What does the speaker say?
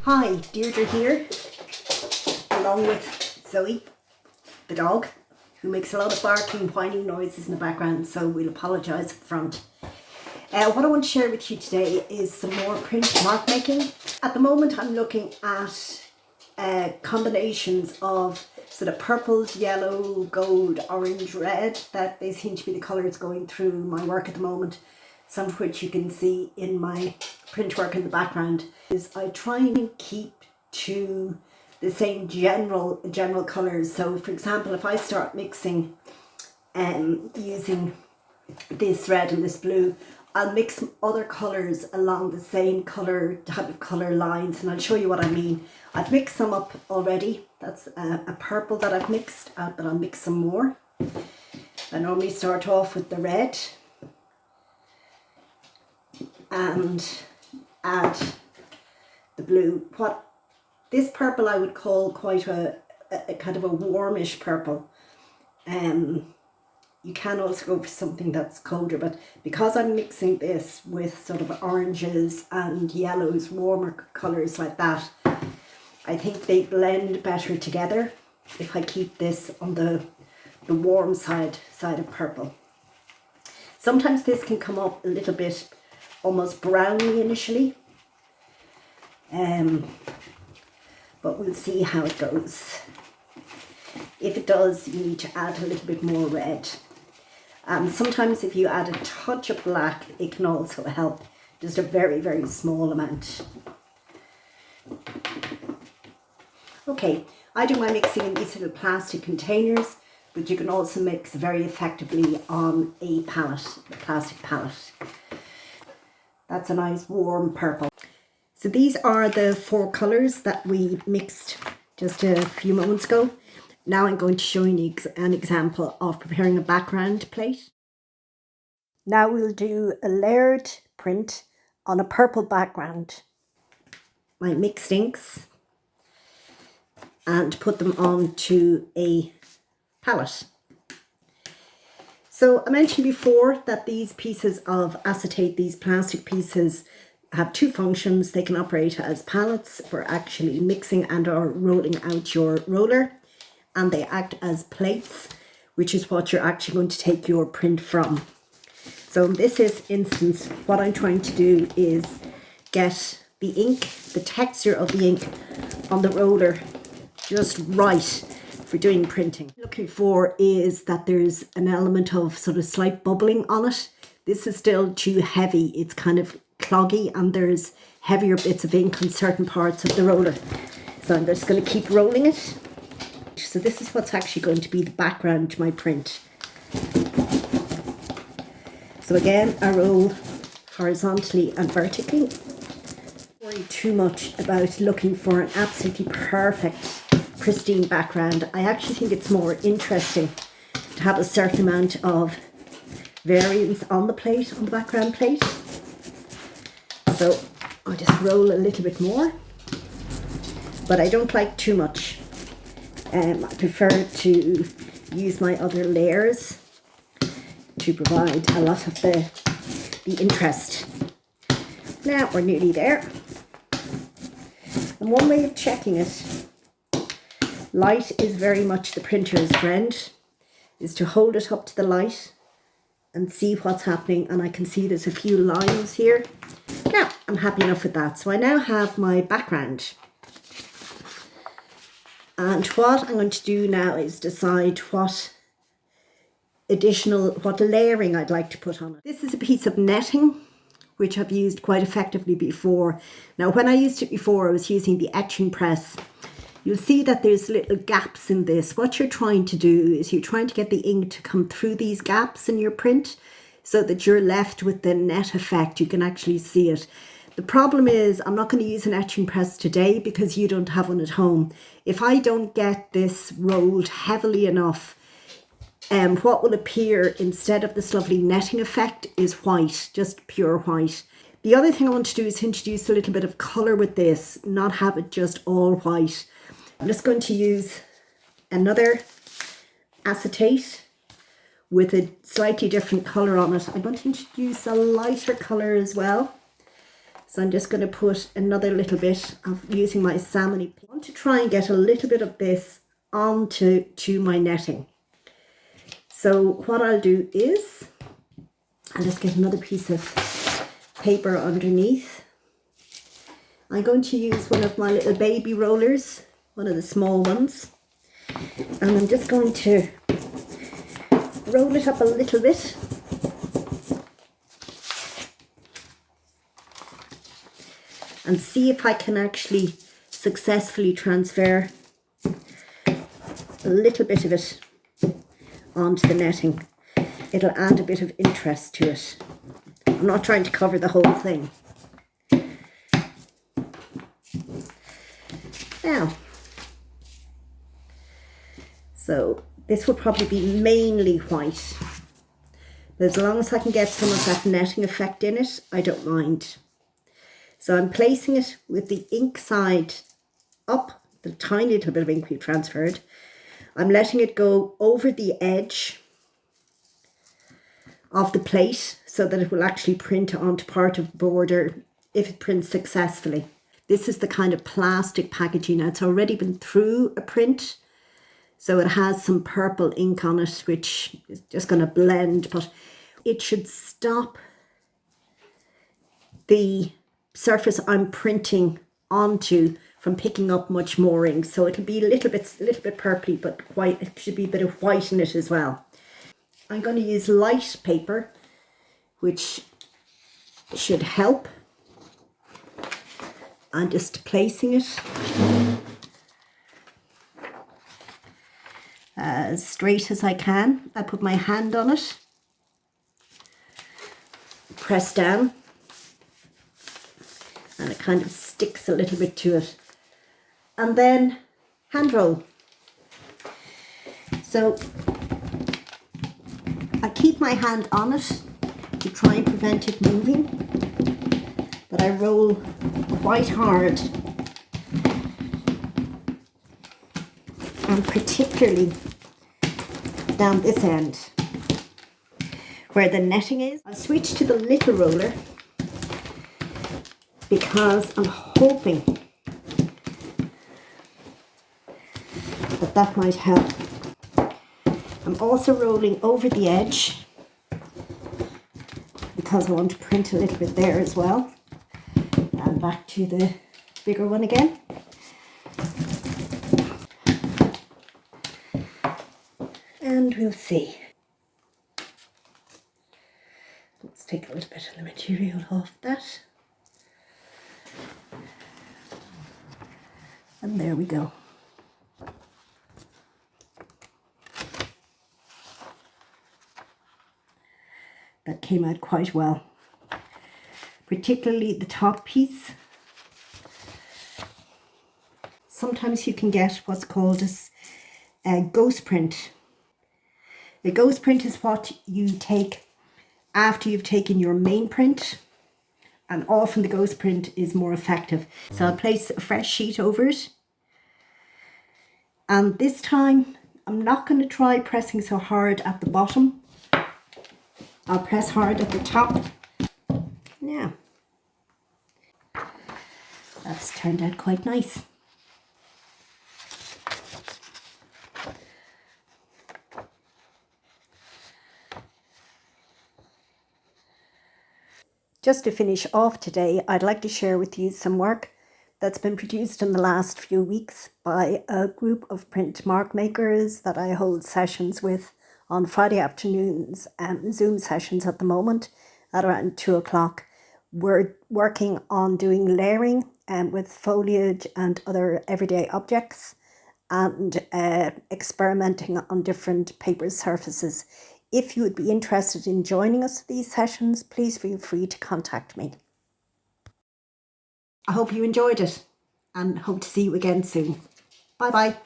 Hi, Deirdre here, along with Zoe, the dog, who makes a lot of barking, whining noises in the background, so we'll apologise up front. What I want to share with you today is some more print mark making. At the moment I'm looking at combinations of sort of purples, yellow, gold, orange, red. That they seem to be the colours going through my work at the moment, some of which you can see in my print work in the background. Is I try and keep to the same general colours. So for example, if I start mixing using this red and this blue, I'll mix other colours along the same type of colour lines, and I'll show you what I mean. I've mixed some up already. That's a purple that I've mixed, but I'll mix some more. I normally start off with the red and add the blue. This purple I would call quite a kind of a warmish purple. You can also go for something that's colder, but because I'm mixing this with sort of oranges and yellows, warmer colours like that, I think they blend better together if I keep this on the warm side of purple. Sometimes this can come up a little bit almost browny initially, but we'll see how it goes. If it does, you need to add a little bit more red. Sometimes if you add a touch of black, it can also help, just a very, very small amount. Okay, I do my mixing in these little plastic containers, but you can also mix very effectively on a plastic palette. That's a nice warm purple. So these are the 4 colours that we mixed just a few moments ago. Now I'm going to show you an example of preparing a background plate. Now we'll do a layered print on a purple background. My mixed inks, and put them onto a palette. So I mentioned before that these pieces of acetate, these plastic pieces, have 2 functions. They can operate as palettes for actually mixing and or rolling out your roller, and they act as plates, which is what you're actually going to take your print from. So in this instance, what I'm trying to do is get the ink, the texture of the ink on the roller just right for doing printing. What I'm looking for is that there's an element of sort of slight bubbling on it. This is still too heavy. It's kind of cloggy and there's heavier bits of ink on certain parts of the roller. So I'm just going to keep rolling it. So this is what's actually going to be the background to my print. So again, I roll horizontally and vertically. Don't worry too much about looking for an absolutely perfect, pristine background. I actually think it's more interesting to have a certain amount of variance on the plate, on the background plate. So I'll just roll a little bit more, but I don't like too much. I prefer to use my other layers to provide a lot of the interest. Now we're nearly there. And one way of checking it, light is very much the printer's friend, is to hold it up to the light and see what's happening. And I can see there's a few lines here. Now I'm happy enough with that. So I now have my background. And what I'm going to do now is decide what layering I'd like to put on it. This is a piece of netting, which I've used quite effectively before. Now, when I used it before, I was using the etching press. You'll see that there's little gaps in this. What you're trying to do is you're trying to get the ink to come through these gaps in your print so that you're left with the net effect. You can actually see it. The problem is I'm not going to use an etching press today because you don't have one at home. If I don't get this rolled heavily enough, what will appear instead of this lovely netting effect is white, just pure white. The other thing I want to do is introduce a little bit of colour with this, not have it just all white. I'm just going to use another acetate with a slightly different colour on it. I'm going to introduce a lighter colour as well. So I'm just going to put another little bit of using my salmon. I want to try and get a little bit of this onto my netting. So what I'll do is I'll just get another piece of paper underneath. I'm going to use one of my little baby rollers, one of the small ones, and I'm just going to roll it up a little bit. And see if I can actually successfully transfer a little bit of it onto the netting. It'll add a bit of interest to it. I'm not trying to cover the whole thing. Now, so this will probably be mainly white. But as long as I can get some of that netting effect in it, I don't mind. So I'm placing it with the ink side up, the tiny little bit of ink we've transferred. I'm letting it go over the edge of the plate so that it will actually print onto part of the border if it prints successfully. This is the kind of plastic packaging. It's already been through a print, so it has some purple ink on it, which is just going to blend, but it should stop the surface I'm printing onto from picking up much more ink. So it'll be a little bit purpley, but white. It should be a bit of white in it as well. I'm going to use light paper, which should help. I'm just placing it as straight as I can. I put my hand on it, press down, and it kind of sticks a little bit to it. And then hand roll. So I keep my hand on it to try and prevent it moving, but I roll quite hard, and particularly down this end where the netting is. I'll switch to the little roller because I'm hoping that that might help. I'm also rolling over the edge because I want to print a little bit there as well. And back to the bigger one again. And we'll see. Let's take a little bit of the material off that. And there we go. That came out quite well. Particularly the top piece. Sometimes you can get what's called a ghost print. The ghost print is what you take after you've taken your main print, and often the ghost print is more effective. So I'll place a fresh sheet over it, and this time I'm not going to try pressing so hard at the bottom. I'll press hard at the top. Yeah, that's turned out quite nice. Just to finish off today, I'd like to share with you some work that's been produced in the last few weeks by a group of print mark makers that I hold sessions with on Friday afternoons and Zoom sessions at the moment at around 2 o'clock. We're working on doing layering with foliage and other everyday objects, and experimenting on different paper surfaces. If you would be interested in joining us for these sessions, please feel free to contact me. I hope you enjoyed it and hope to see you again soon. Bye bye.